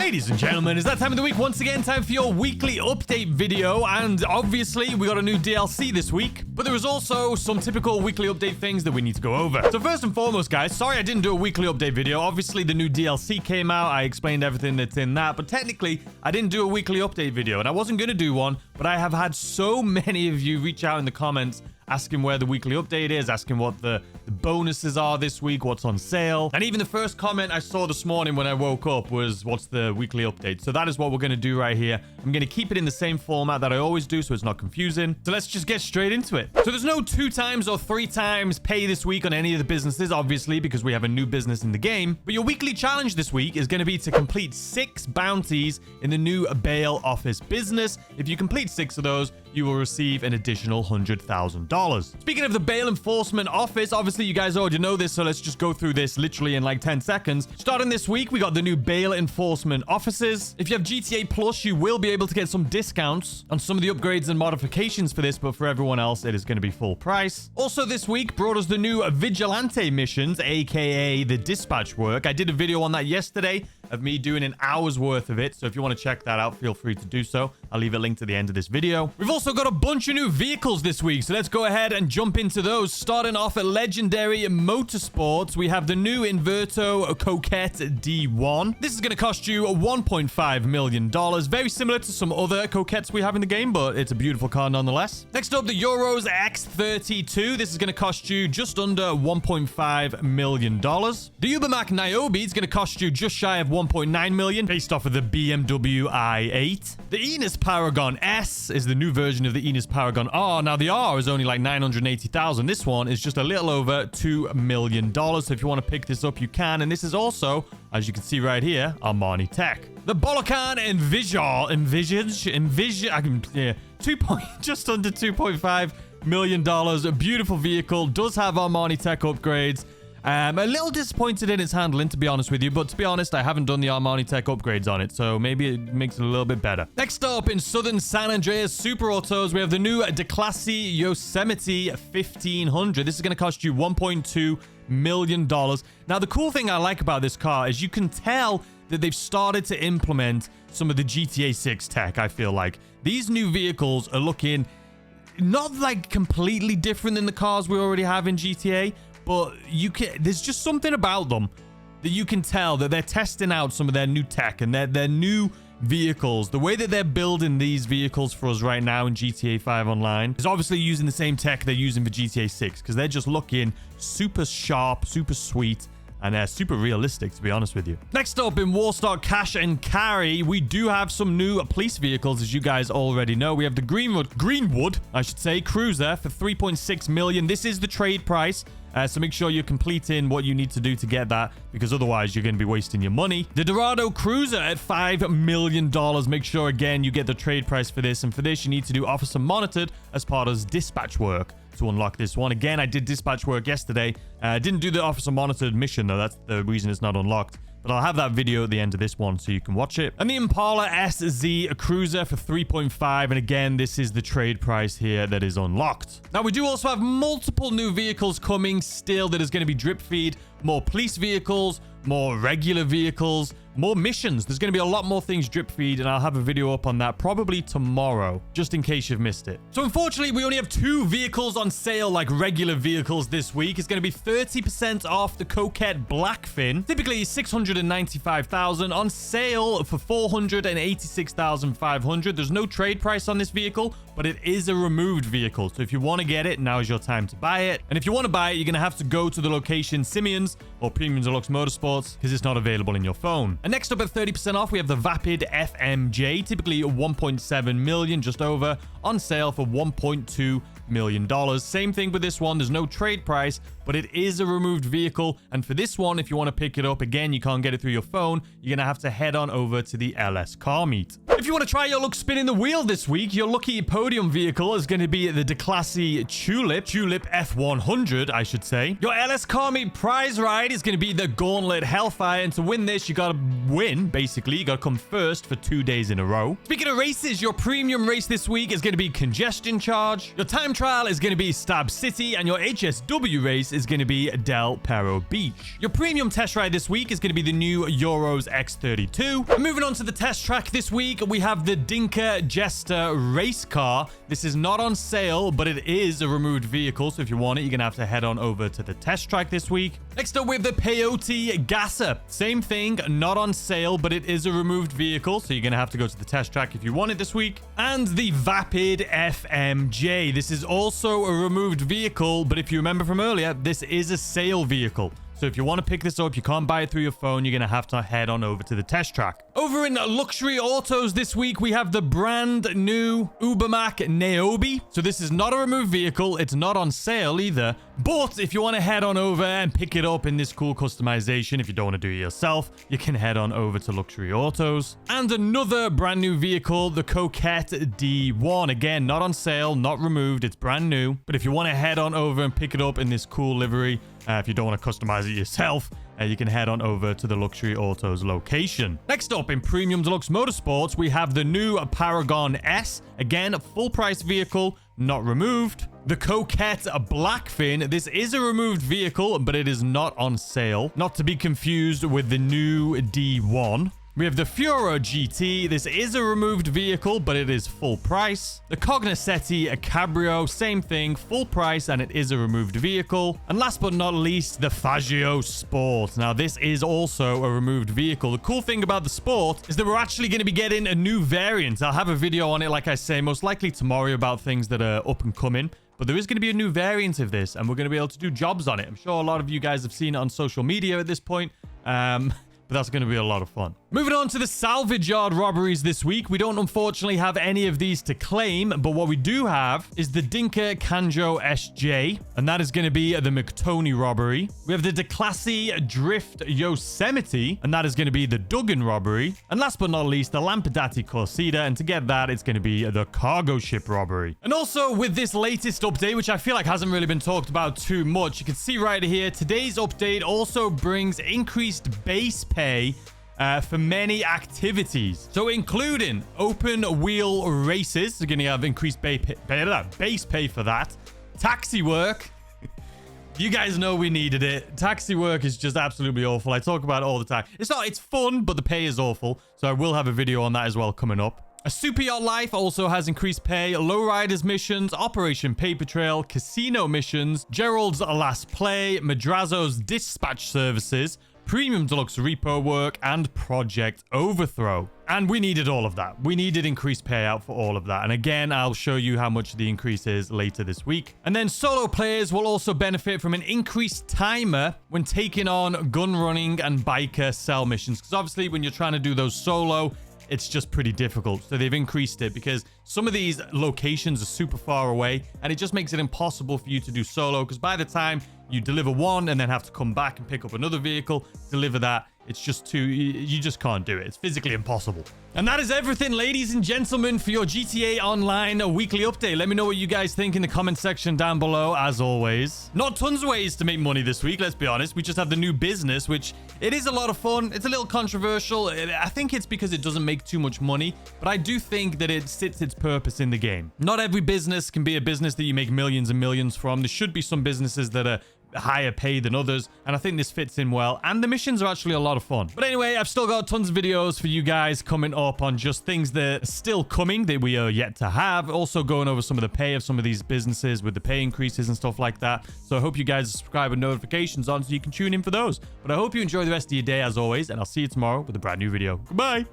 Ladies and gentlemen, it's that time of the week once again, time for your weekly update video, and obviously we got a new DLC this week, but there is also some typical weekly update things that we need to go over. So first and foremost, guys, sorry I didn't do a weekly update video. Obviously the new DLC came out, I explained everything that's in that, but technically I didn't do a weekly update video, and I wasn't going to do one, but I have had so many of you reach out in the comments asking where the weekly update is, asking what the bonuses are this week, what's on sale. And even the first comment I saw this morning when I woke up was, what's the weekly update? So that is what we're going to do right here. I'm going to keep it in the same format that I always do so it's not confusing. So let's just get straight into it. So there's no 2 times or 3 times pay this week on any of the businesses, obviously, because we have a new business in the game. But your weekly challenge this week is going to be to complete 6 bounties in the new bail office business. If you complete 6 of those, you will receive an additional $100,000. Speaking of the bail enforcement office, obviously you guys already know this, so let's just go through this literally in like 10 seconds. Starting this week, we got the new bail enforcement offices. If you have GTA Plus, you will be able to get some discounts on some of the upgrades and modifications for this, but for everyone else, it is going to be full price. Also this week brought us the new vigilante missions, aka the dispatch work. I did a video on that yesterday of me doing an hour's worth of it, so if you want to check that out, feel free to do so. I'll leave a link to the end of this video. We've also got a bunch of new vehicles this week, so let's go ahead and jump into those. Starting off at Legendary Motorsports, we have the new Inverto Coquette D1. This is going to cost you $1.5 million. Very similar to some other Coquettes we have in the game, but it's a beautiful car nonetheless. Next up, the Euros X32. This is going to cost you just under $1.5 million. The Ubermac Niobe is going to cost you just shy of $1.9 million, based off of the BMW i8. The Enos Paragon S is the new version of the Enos Paragon R. Now, the R is only like $980,000. This one is just a little over $2 million. So if you want to pick this up, you can. And this is also, as you can see right here, Armani Tech. The Bolocan just under $2.5 million. A beautiful vehicle. Does have Armani Tech upgrades. A little disappointed in its handling, to be honest with you, but to be honest, I haven't done the Armani Tech upgrades on it, so maybe it makes it a little bit better. Next up, in Southern San Andreas Super Autos, we have the new DeClasse Yosemite 1500. This is going to cost you $1.2 million. Now, the cool thing I like about this car is you can tell that they've started to implement some of the GTA 6 tech, I feel like. These new vehicles are looking not like completely different than the cars we already have in GTA, but there's just something about them that you can tell that they're testing out some of their new tech and their new vehicles. The way that they're building these vehicles for us right now in GTA 5 Online is obviously using the same tech they're using for GTA 6, because they're just looking super sharp, super sweet, and super realistic, to be honest with you. Next up, in Warstock Cash and Carry, we do have some new police vehicles, as you guys already know. We have the Greenwood, I should say, Cruiser for $3.6 million. This is the trade price. So make sure you're completing what you need to do to get that, because otherwise you're going to be wasting your money. The Dorado Cruiser at $5 million. Make sure, again, you get the trade price for this. And for this, you need to do Officer Monitored as part of dispatch work to unlock this one. Again, I did dispatch work yesterday. I didn't do the Officer Monitored mission, though. That's the reason it's not unlocked. But I'll have that video at the end of this one so you can watch it. And the Impala SZ Cruiser for $3.5. And again, this is the trade price here that is unlocked. Now, we do also have multiple new vehicles coming still that is going to be drip feed. More police vehicles, more regular vehicles, more missions. There's going to be a lot more things drip feed, and I'll have a video up on that probably tomorrow, just in case you've missed it. So unfortunately, we only have 2 vehicles on sale like regular vehicles this week. It's going to be 30% off the Coquette Blackfin. Typically $695,000, on sale for $486,500. There's no trade price on this vehicle, but it is a removed vehicle. So if you want to get it, now is your time to buy it. And if you want to buy it, you're going to have to go to the location Simeon's or Premium Deluxe Motorsports, because it's not available in your phone. And next up at 30% off, we have the Vapid FMJ, typically $1.7 million, just over, on sale for $1.2 million. Same thing with this one. There's no trade price, but it is a removed vehicle. And for this one, if you want to pick it up, again, you can't get it through your phone. You're going to have to head on over to the LS Car Meet. If you want to try your luck spinning the wheel this week, your lucky podium vehicle is going to be the DeClasse Tulip F100, I should say. Your LS Car Meet prize ride is going to be the Gauntlet Hellfire. And to win this, you got to win, basically. You got to come first for 2 days in a row. Speaking of races, your premium race this week is going to be Congestion Charge. Your time trial is going to be Stab City. And your HSW race is going to be Del Perro Beach. Your premium test ride this week is going to be the new Euros X32. And moving on to the test track this week, we have the Dinka Jester race car. This is not on sale, but it is a removed vehicle. So if you want it, you're going to have to head on over to the test track this week. Next up, we have the Peyote Gasser. Same thing, not on sale, but it is a removed vehicle. So you're going to have to go to the test track if you want it this week. And the Vapid FMJ. This is also a removed vehicle, but if you remember from earlier, this is a sale vehicle. So if you want to pick this up, you can't buy it through your phone. You're going to have to head on over to the test track. Over in luxury autos this week, we have the brand new Ubermac Niobe. So this is not a removed vehicle. It's not on sale either. But if you want to head on over and pick it up in this cool customization, if you don't want to do it yourself, you can head on over to luxury autos. And another brand new vehicle, the Coquette D1. Again, not on sale, not removed. It's brand new. But if you want to head on over and pick it up in this cool livery, if you don't want to customize it yourself, you can head on over to the Luxury Autos location. Next up in Premium Deluxe Motorsports, we have the new Paragon S. Again, a full price vehicle, not removed. The Coquette Blackfin. This is a removed vehicle, but it is not on sale. Not to be confused with the new D1. We have the Fiora GT. This is a removed vehicle, but it is full price. The Cognoscenti Cabrio, same thing, full price, and it is a removed vehicle. And last but not least, the Faggio Sport. Now, this is also a removed vehicle. The cool thing about the Sport is that we're actually going to be getting a new variant. I'll have a video on it, like I say, most likely tomorrow about things that are up and coming. But there is going to be a new variant of this, and we're going to be able to do jobs on it. I'm sure a lot of you guys have seen it on social media at this point. But that's going to be a lot of fun. Moving on to the salvage yard robberies this week. We don't unfortunately have any of these to claim, but what we do have is the Dinka Kanjo SJ, and that is going to be the McTony robbery. We have the DeClassy Drift Yosemite, and that is going to be the Duggan robbery. And last but not least, the Lampadati Corsida, and to get that, it's going to be the cargo ship robbery. And also with this latest update, which I feel like hasn't really been talked about too much, you can see right here, today's update also brings increased base pay for many activities. So including open wheel races, you're going to have increased base pay for that. Taxi work. You guys know we needed it. Taxi work is just absolutely awful. I talk about it all the time. It's fun, but the pay is awful. So I will have a video on that as well coming up. A Super Yacht Life also has increased pay, Lowriders missions, Operation Paper Trail, Casino missions, Gerald's Last Play, Madrazo's Dispatch Services, Premium Deluxe Repo work, and Project Overthrow. And we needed all of that. We needed increased payout for all of that. And again, I'll show you how much the increase is later this week. And then solo players will also benefit from an increased timer when taking on gun running and biker cell missions. Because obviously when you're trying to do those solo, it's just pretty difficult. So they've increased it because some of these locations are super far away and it just makes it impossible for you to do solo, because by the time you deliver one and then have to come back and pick up another vehicle, deliver that, it's just you just can't do it. It's physically impossible. And that is everything, ladies and gentlemen, for your GTA Online weekly update. Let me know what you guys think in the comment section down below, as always. Not tons of ways to make money this week, let's be honest. We just have the new business, which it is a lot of fun. It's a little controversial. I think it's because it doesn't make too much money, but I do think that it sits its purpose in the game. Not every business can be a business that you make millions and millions from. There should be some businesses that are higher paid than others, and I think this fits in well, and the missions are actually a lot of fun. But anyway, I've still got tons of videos for you guys coming up on just things that are still coming that we are yet to have, also going over some of the pay of some of these businesses with the pay increases and stuff like that. So I hope you guys subscribe with notifications on so you can tune in for those. But I hope you enjoy the rest of your day as always, and I'll see you tomorrow with a brand new video. Goodbye.